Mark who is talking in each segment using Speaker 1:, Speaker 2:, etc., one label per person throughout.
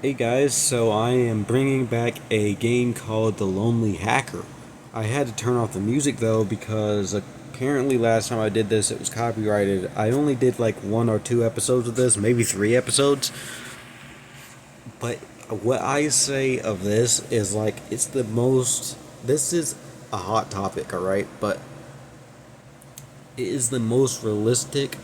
Speaker 1: Hey guys, so I am bringing back a game called The Lonely Hacker. I had to turn off the music though because apparently last time I did this it was copyrighted. I only did like one or two episodes of this, maybe three episodes. But what I say of this is like it's the most. This is a hot topic, alright? But it is the most realistic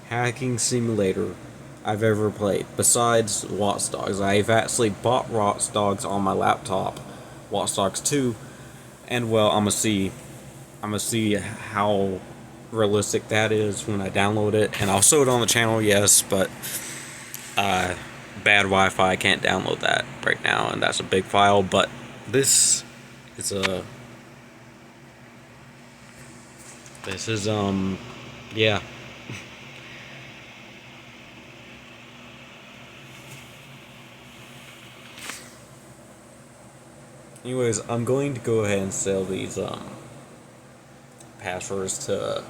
Speaker 1: hacking simulator I've ever played, besides Watch Dogs. I've actually bought Watch Dogs on my laptop, Watch Dogs 2, and well, I'm gonna see how realistic that is when I download it, and I'll show it on the channel, yes, but uh, bad Wi-Fi, I can't download that right now, and that's a big file. But this is a this is yeah. Anyways, I'm going to go ahead and sell these passwords to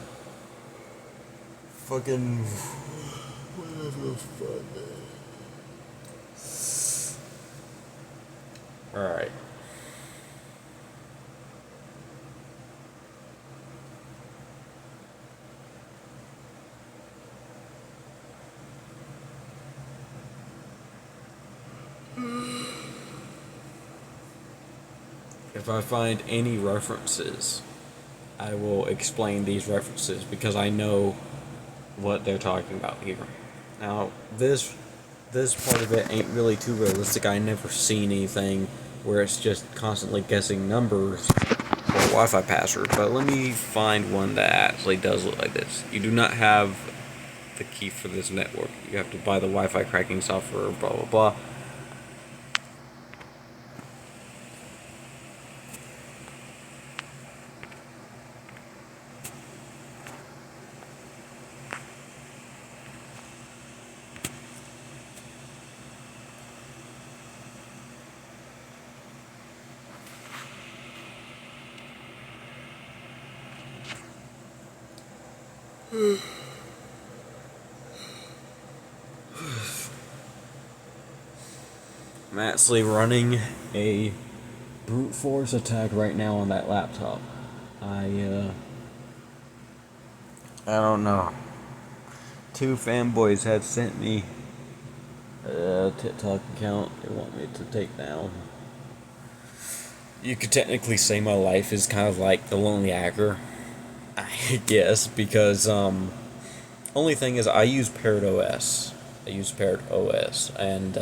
Speaker 1: fucking whatever the fuck. All right. If I find any references, I will explain these references because I know what they're talking about here. Now, this part of it ain't really too realistic. I never seen anything where it's just constantly guessing numbers for a Wi-Fi password. But let me find one that actually does look like this. You do not have the key for this network. You have to buy the Wi-Fi cracking software. Blah blah blah. I'm actually running a brute force attack right now on that laptop. I don't know. Two fanboys had sent me a TikTok account they want me to take down. You could technically say my life is kind of like the Lonely Hacker, I guess, because only thing is I use Parrot OS. I use Parrot OS, and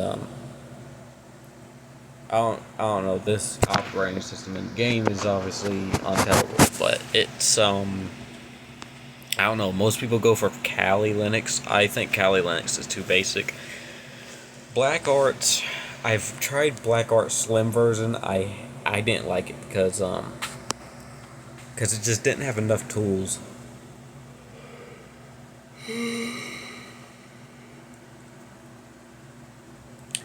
Speaker 1: I don't know. This operating system in the game is obviously untellable, but it's I don't know. Most people go for Kali Linux. I think Kali Linux is too basic. Black Art, I've tried Black Art Slim version. I didn't like it because it just didn't have enough tools.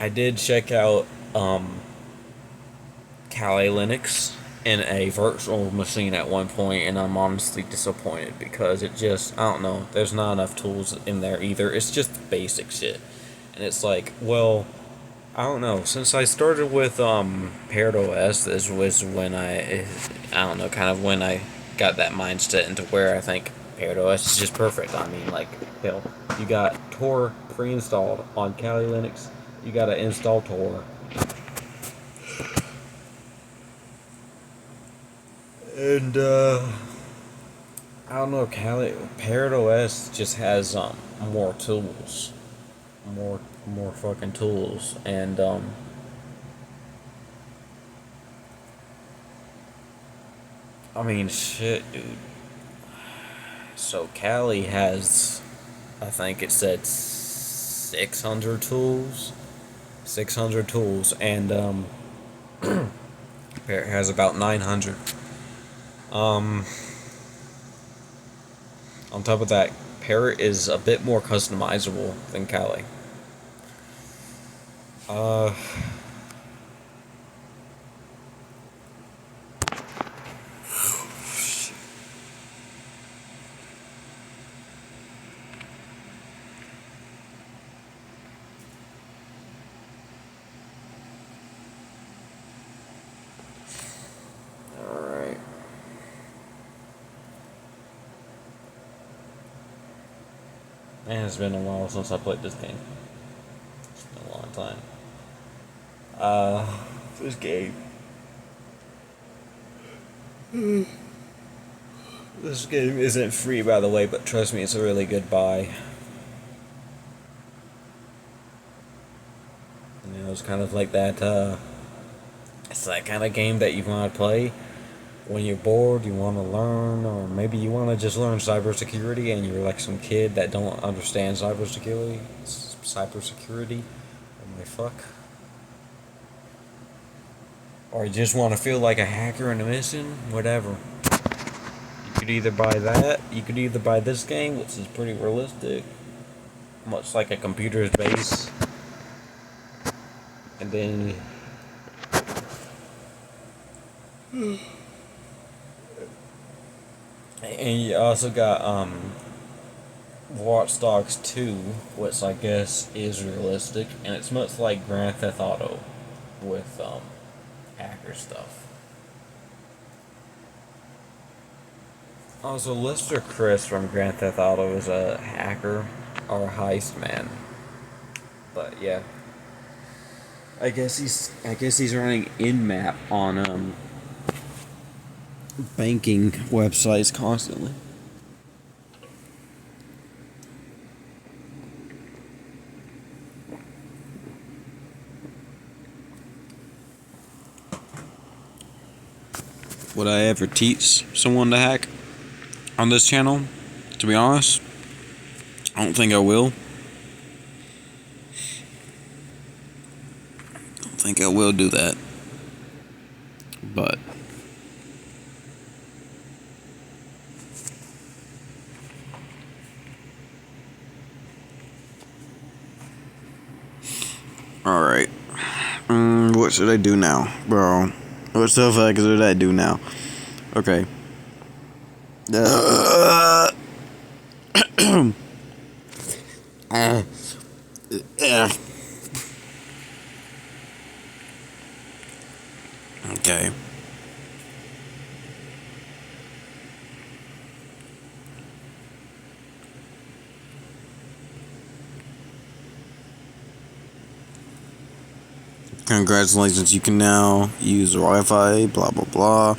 Speaker 1: I did check out Kali Linux in a virtual machine at one point, and I'm honestly disappointed because it just, I don't know, there's not enough tools in there either. It's just basic shit. And it's like, well, I don't know. Since I started with Parrot OS, this was when I don't know, kind of when I got that mindset into where I think Parrot OS is just perfect. I mean, like, hell, you got Tor pre-installed on Kali Linux. You gotta install Tor, and I don't know. Parrot OS just has more tools, more fucking tools, and I mean, shit, dude. So Kali has, I think it said 600 tools, 600 tools, and Parrot has about 900. Um, on top of that, Parrot is a bit more customizable than Kali. Uh, Man, it's been a while since I played this game. It's been a long time. This game. This game isn't free, by the way, but trust me, it's a really good buy. You know, it's kind of like that, it's that kind of game that you want to play when you're bored, you want to learn, or maybe you want to just learn cybersecurity and you're like some kid that don't understand cybersecurity. Cybersecurity? Oh my fuck. Or you just want to feel like a hacker in a mission, whatever. You could either buy that, you could either buy this game, which is pretty realistic, much like a computer's base, and then and you also got Watch Dogs 2, which I guess is realistic, and it's much like Grand Theft Auto with hacker stuff. Also, Lester Chris from Grand Theft Auto is a hacker or a heist man. But yeah, I guess he's running in-map on banking websites constantly. Would I ever teach someone to hack on this channel? To be honest, I don't think I will. I don't think I will do that. But alright. What should I do now, bro? What the fuck should I do now? Okay. Okay. Congratulations, you can now use Wi-Fi, blah blah blah.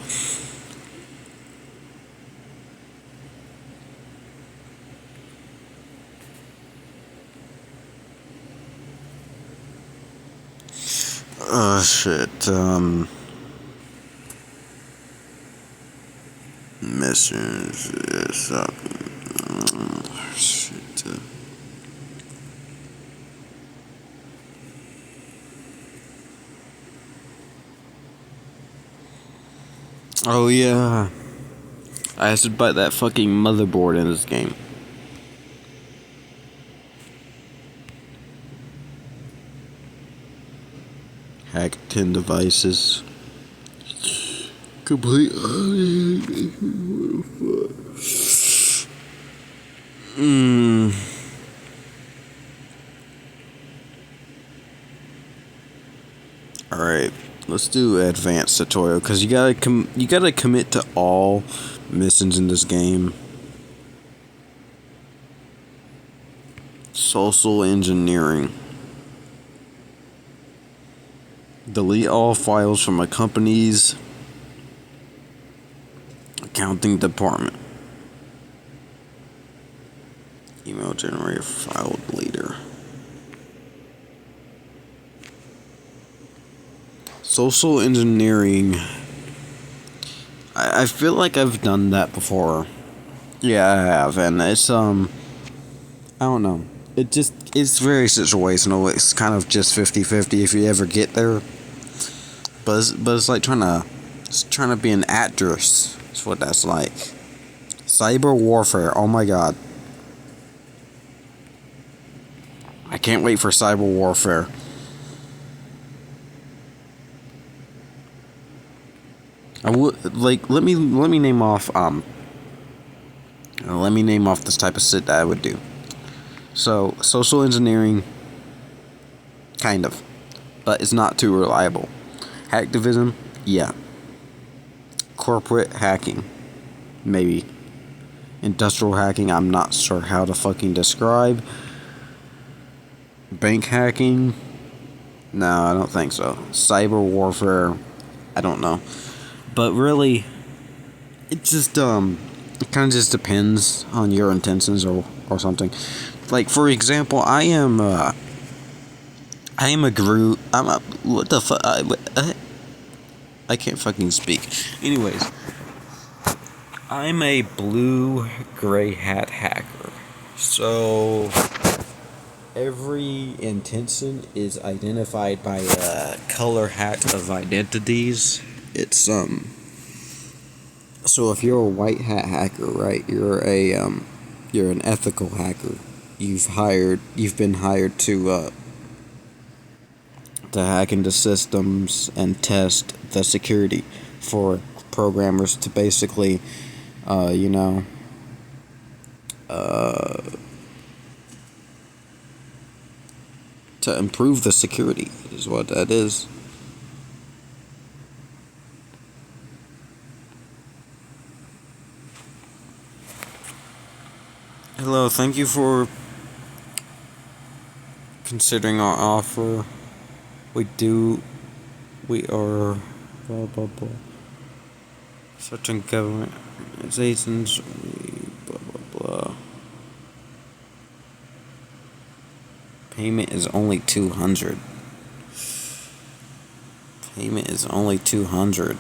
Speaker 1: Shit, missions, shit. Oh yeah, I have to buy that fucking motherboard in this game. Hack 10 devices. Complete. Alright, let's do advanced tutorial because you gotta commit to all missions in this game. Social engineering. Delete all files from a company's accounting department. Email generator file later. Social engineering. I feel like I've done that before. Yeah, I have, and it's I don't know. It's very situational. It's kind of just 50-50 if you ever get there. But it's like trying to be an actress. That's what that's like. Cyber warfare. Oh my god. I can't wait for cyber warfare. I would like let me name off this type of shit that I would do. So social engineering, kind of, but it's not too reliable. Hacktivism, yeah. Corporate hacking, maybe. Industrial hacking, I'm not sure how to fucking describe. Bank hacking, no, I don't think so. Cyber warfare, I don't know. But really, it just it kind of just depends on your intentions or something. Like, for example, I am a guru. I'm a what the fuck? I can't fucking speak. Anyways, I'm a blue gray hat hacker. So every intention is identified by a color hat of identities. It's So if you're a white hat hacker, right? You're an ethical hacker. You've been hired to hack into systems and test the security for programmers to basically, you know, to improve the security is what that is. Hello, thank you for considering our offer. We are, blah, blah, blah. Certain government organizations, blah, blah, blah. Payment is only 200. Payment is only 200.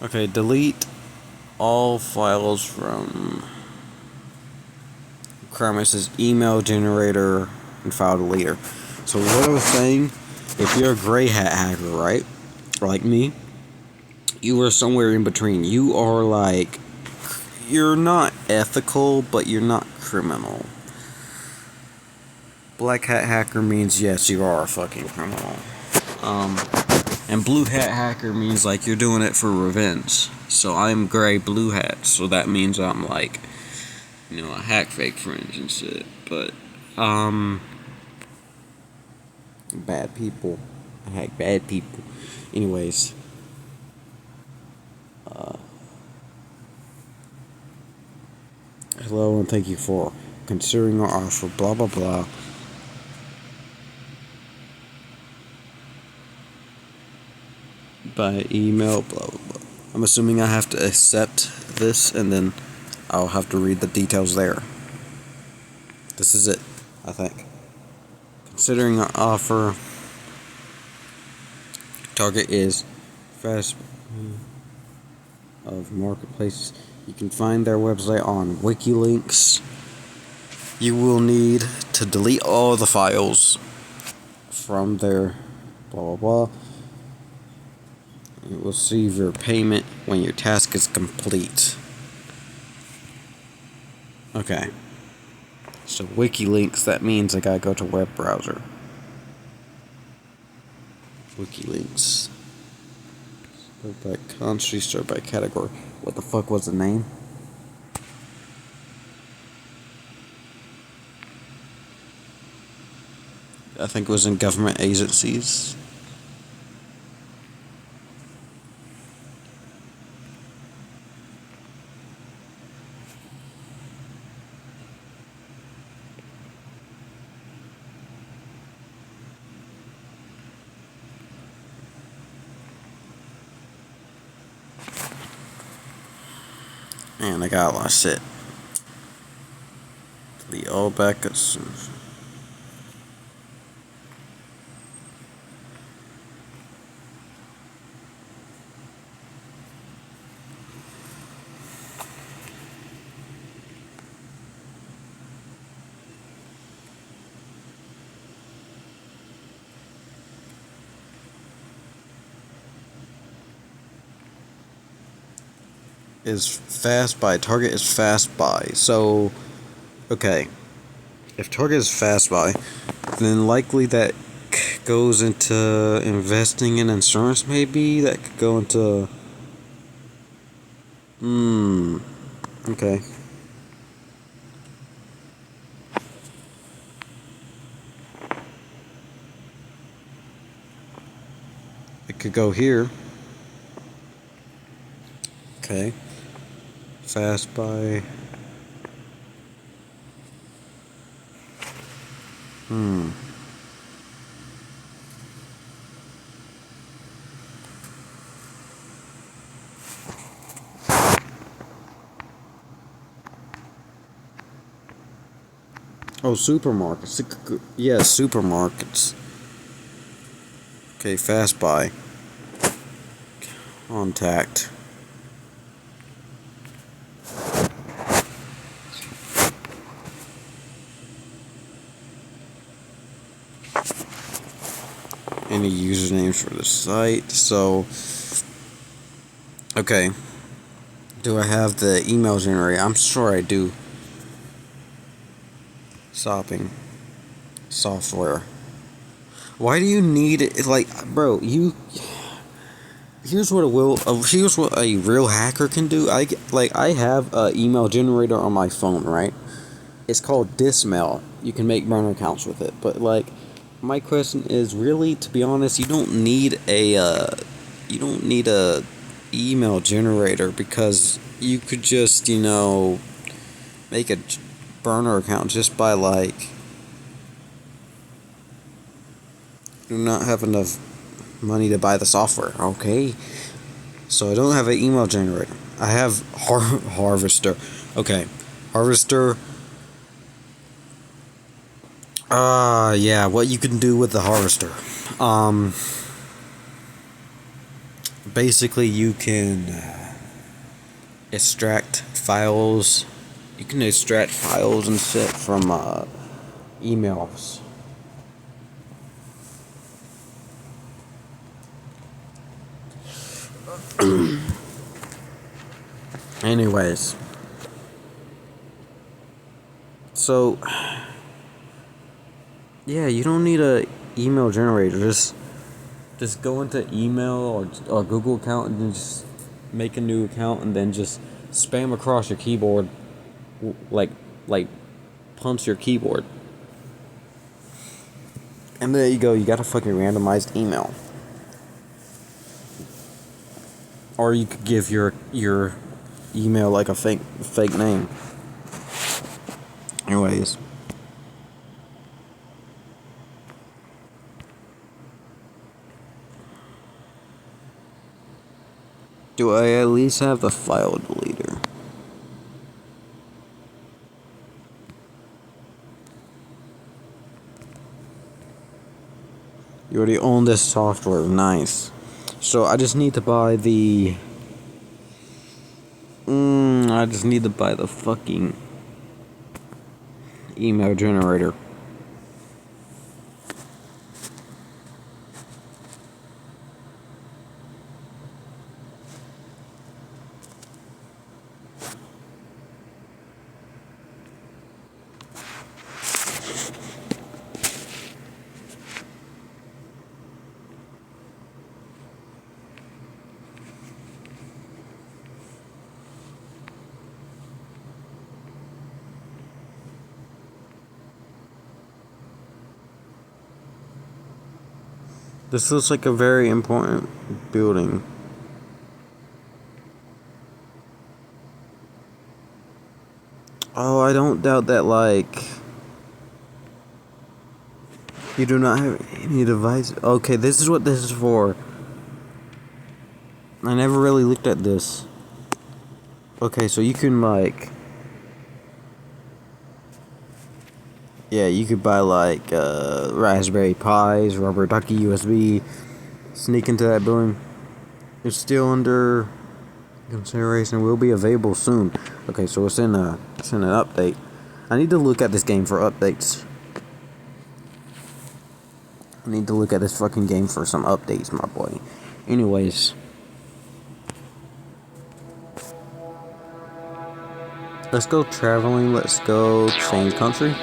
Speaker 1: Okay, delete all files from Chromis' email generator and file deleter. So what I was saying, if you're a gray hat hacker, right? Like me, you are somewhere in between. You are like, you're not ethical, but you're not criminal. Black hat hacker means yes, you are a fucking criminal. And blue hat hacker means like you're doing it for revenge. So I'm gray blue hat, so that means I'm like, you know, I hack fake friends and shit. But bad people. I hack bad people. Anyways, hello and thank you for considering our offer. Blah blah blah. By email, blah blah blah. I'm assuming I have to accept this, and then I'll have to read the details there. This is it, I think. Considering our offer, target is fast of marketplaces. You can find their website on WikiLeaks. You will need to delete all the files from their blah blah blah. You will receive your payment when your task is complete. Okay. So WikiLeaks, that means I gotta go to web browser. WikiLeaks. Sort by country, sort by category. What the fuck was the name? I think it was in government agencies. Man, I got a lot of shit. Delete all backups. Is fast buy. Target is fast buy. So, okay. If target is fast buy, then likely that goes into investing in insurance, maybe? That could go into. Okay. It could go here. Okay. Fast buy. Oh, supermarkets. Yeah, supermarkets. Okay, fast buy. Contact. Any usernames for the site. So, okay. Do I have the email generator? I'm sure I do. Shopping. Software. Why do you need it? Like, bro, you. Here's what a real hacker can do. I have an email generator on my phone, right? It's called Dismail. You can make burner accounts with it, but like, my question is really, to be honest, you don't need a email generator, because you could just, make a burner account just by like, do not have enough money to buy the software. Okay, so I don't have an email generator. I have Harvester. Okay, Harvester. Yeah, what you can do with the Harvester. Basically, you can extract files. You can extract files and shit from emails. Anyways, so yeah, you don't need a email generator. Just go into email or Google account and then just make a new account and then just spam across your keyboard, like like punch your keyboard, and there you go. You got a fucking randomized email. Or you could give your email like a fake name. Anyways. Do I at least have the file deleter? You already own this software. Nice. So I just need to buy the... I just need to buy the fucking email generator. This looks like a very important building. Oh, I don't doubt that, like... You do not have any device. Okay, this is what this is for. I never really looked at this. Okay, so you can, like... Yeah, you could buy like Raspberry Pis, Rubber Ducky, USB, sneak into that building. It's still under consideration, will be available soon. Okay, so it's in an update. I need to look at this game for updates. I need to look at this fucking game for some updates, my boy. Anyways. Let's go traveling, let's go change country.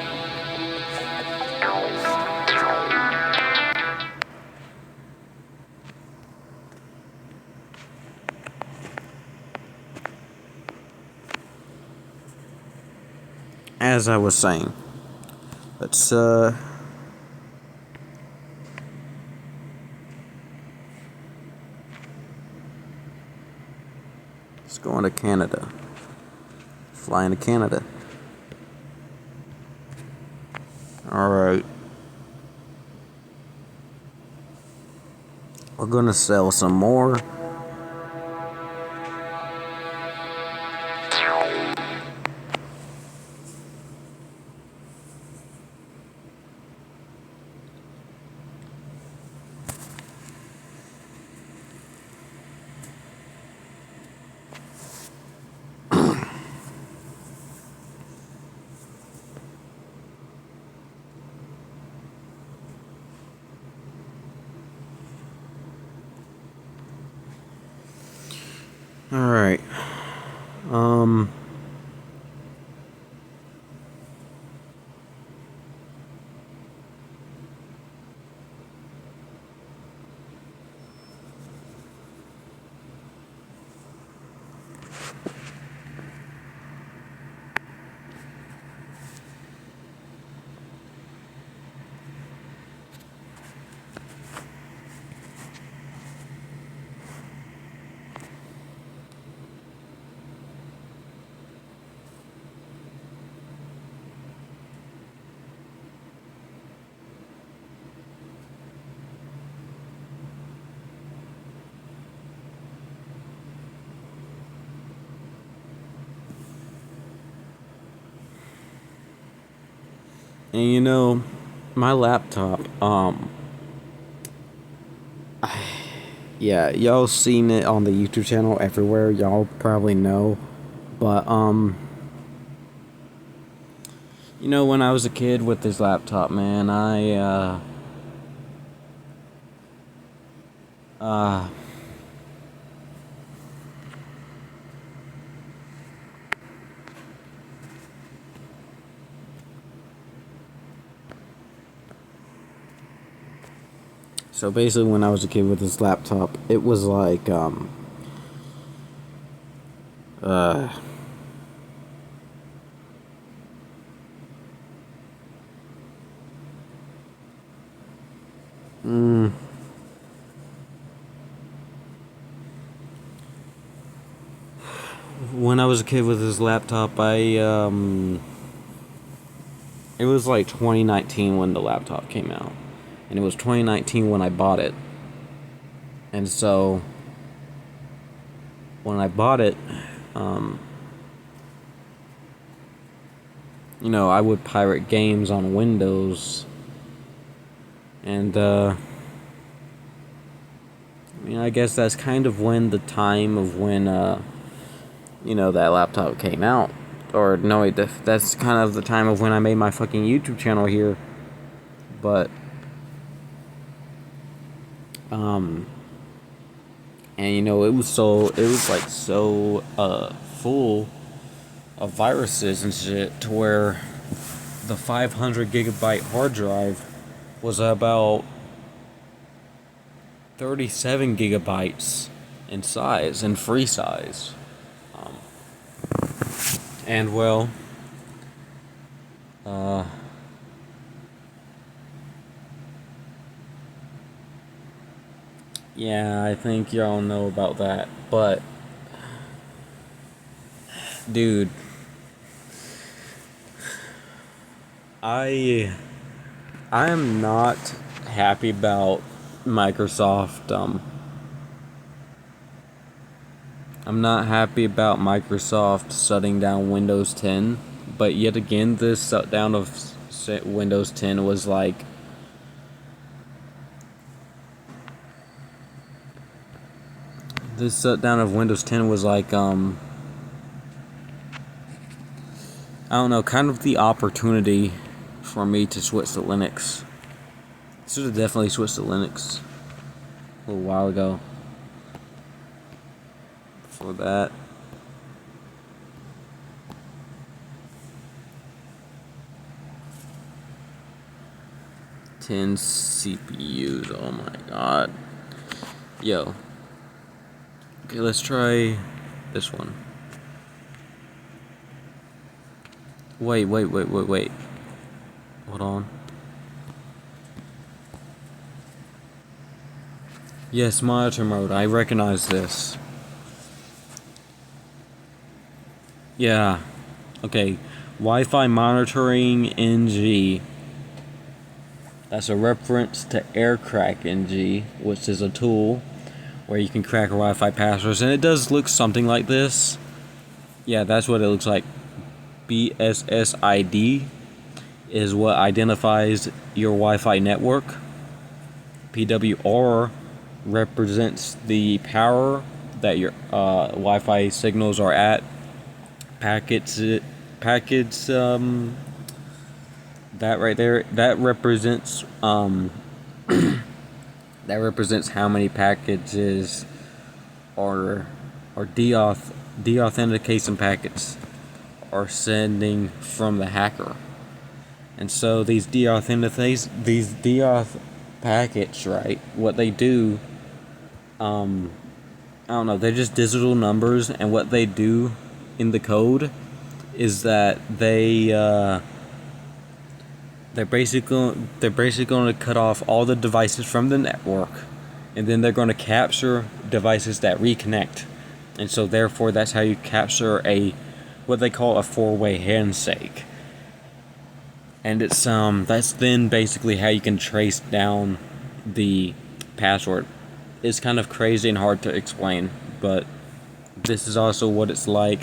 Speaker 1: As I was saying, let's It's going to Canada. Flying to Canada. Alright. We're gonna sell some more. Alright. And you know, my laptop, yeah, y'all seen it on the YouTube channel everywhere, y'all probably know, but, you know, when I was a kid with this laptop, man, so basically when I was a kid with this laptop, it was like, when I was a kid with this laptop, it was like 2019 when the laptop came out. And it was 2019 when I bought it. And so, when I bought it, you know, I would pirate games on Windows. And, I mean, I guess that's kind of when the time of when, you know, that laptop came out. Or, no, that's kind of the time of when I made my fucking YouTube channel here. But, and you know, it was like so full of viruses and shit to where the 500 gigabyte hard drive was about 37 gigabytes in size, in free size. And well, yeah, I think y'all know about that, but dude, I am not happy about Microsoft. I'm not happy about Microsoft shutting down Windows 10, but yet again, this shutdown of Windows 10 was like, I don't know, kind of the opportunity for me to switch to Linux. Should have definitely switched to Linux a little while ago. Before that, ten CPUs. Oh my god. Yo. Okay, let's try this one. Wait. Hold on. Yes, monitor mode. I recognize this. Yeah. Okay. Wi-Fi monitoring NG. That's a reference to AirCrack NG, which is a tool where you can crack Wi-Fi passwords, and it does look something like this. Yeah, that's what it looks like. BSSID is what identifies your Wi-Fi network. PWR represents the power that your Wi-Fi signals are at. Packets, that right there, that represents how many packages or deauthentication packets are sending from the hacker. And so these deauth packets, right? What they do, I don't know. They're just digital numbers, and what they do in the code is that they're basically going to cut off all the devices from the network, and then they're going to capture devices that reconnect, and so therefore that's how you capture a what they call a four-way handshake, and it's that's then basically how you can trace down the password. It's kind of crazy and hard to explain, but this is also what it's like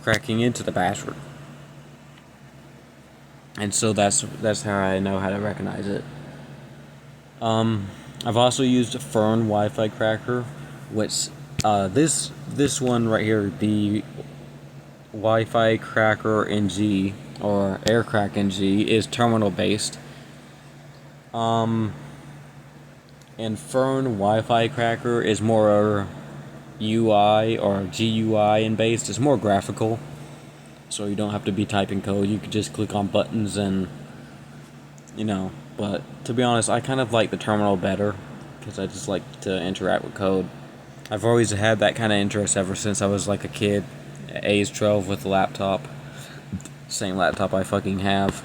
Speaker 1: cracking into the password. And so that's how I know how to recognize it. I've also used a Fern Wi-Fi cracker, which this one right here, the Wi-Fi cracker NG or AirCrack NG, is terminal based. And Fern Wi-Fi cracker is more UI or GUI and based. It's more graphical, so you don't have to be typing code. You could just click on buttons and, but to be honest, I kind of like the terminal better because I just like to interact with code. I've always had that kind of interest ever since I was like a kid, age 12 with a laptop. Same laptop I fucking have.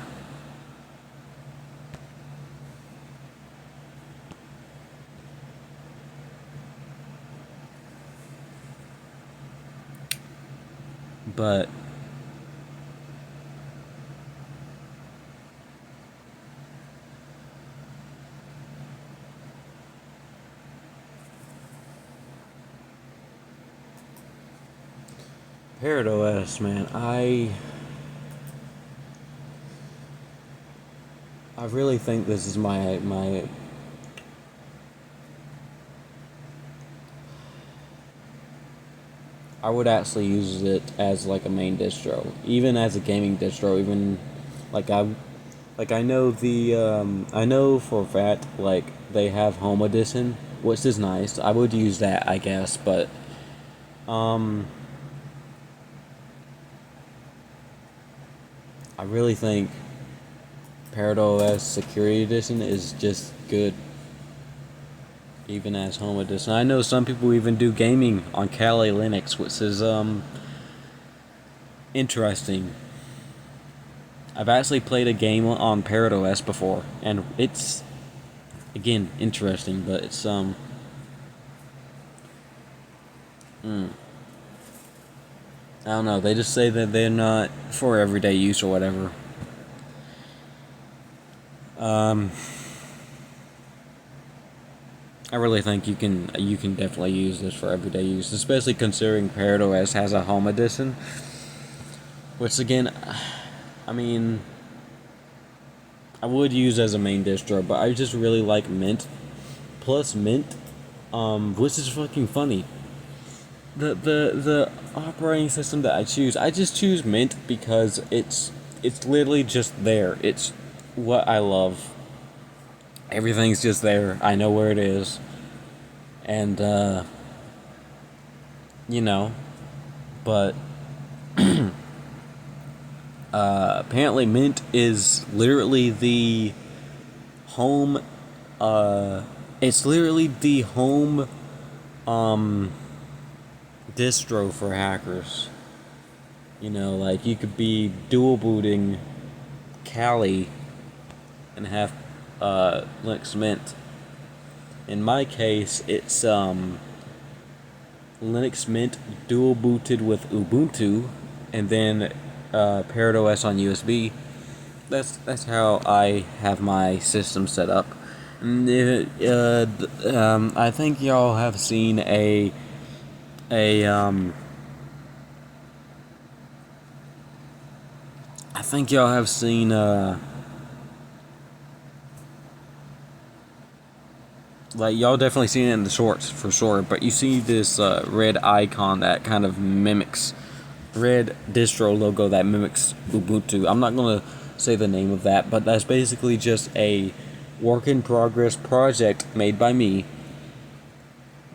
Speaker 1: But Parrot OS, man, I really think this is my I would actually use it as like a main distro, even as a gaming distro. Even like I know I know for a fact like they have Home Edition, which is nice. I would use that, I guess, but um, I really think Parrot OS Security Edition is just good, even as Home Edition. I know some people even do gaming on Kali Linux, which is interesting. I've actually played a game on Parrot OS before, and it's again interesting, but it's I don't know. They just say that they're not for everyday use or whatever. Um, I really think you can definitely use this for everyday use, especially considering Parrot OS has a Home Edition, which again, I mean, I would use as a main distro, but I just really like Mint. Plus Mint, which is fucking funny. The operating system that I just choose Mint because it's literally just there. It's what I love. Everything's just there. I know where it is, and you know, but apparently Mint is literally the home. It's literally the home distro for hackers. Like you could be dual booting Kali and have Linux Mint. In my case, it's Linux Mint dual booted with Ubuntu, and then paired OS on USB. That's how I have my system set up. And I think y'all have seen a I think y'all have seen like y'all definitely seen it in the shorts for sure. But you see this red icon that kind of mimics red distro logo that mimics Ubuntu. I'm not gonna say the name of that, but that's basically just a work in progress project made by me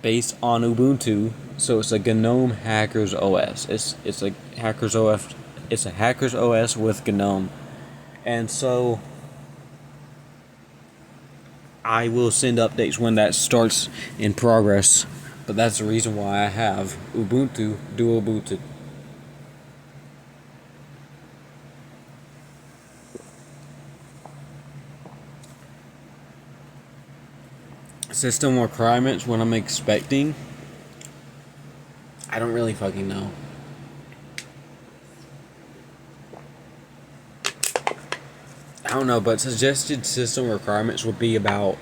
Speaker 1: based on Ubuntu. So it's a GNOME Hackers OS. It's a Hackers OS. It's a Hackers OS with GNOME, and so I will send updates when that starts in progress. But that's the reason why I have Ubuntu Dual Booted. System requirements, what I'm expecting, I don't really fucking know. I don't know, but suggested system requirements would be about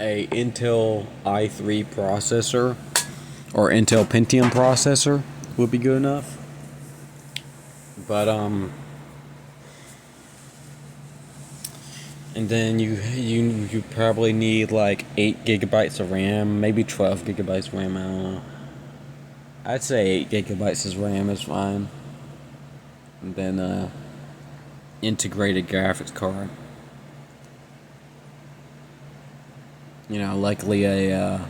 Speaker 1: a Intel i3 processor or Intel Pentium processor would be good enough. But and then you probably need like 8 gigabytes of RAM, maybe 12 gigabytes of RAM. I don't know. I'd say 8 gigabytes of RAM is fine. And then integrated graphics card. You know, likely a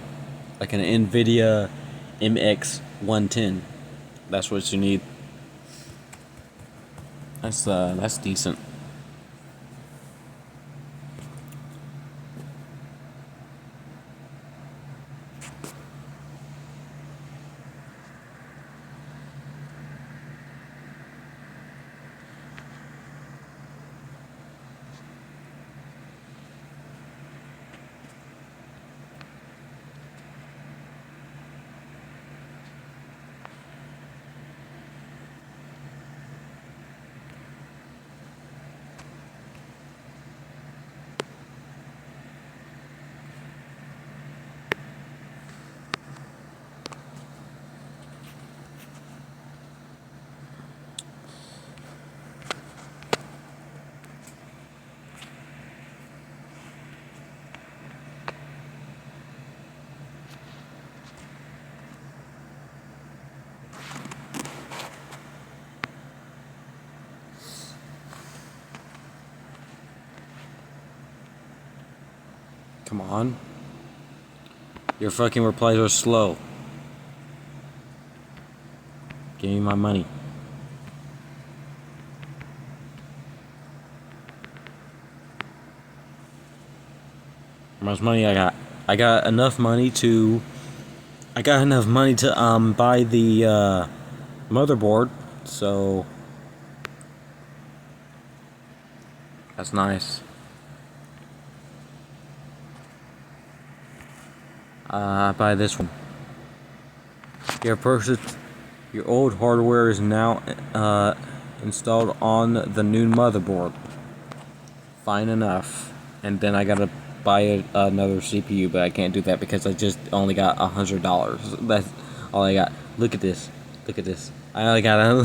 Speaker 1: like an NVIDIA MX 110. That's what you need. That's decent. Come on. Your fucking replies are slow. Give me my money. How much money I got? I got enough money to buy the motherboard, so that's nice. Buy this one. Your old hardware is now installed on the new motherboard. Fine enough. And then I gotta buy another CPU, but I can't do that because I just only got $100. That's all I got. Look at this. Look at this. I only got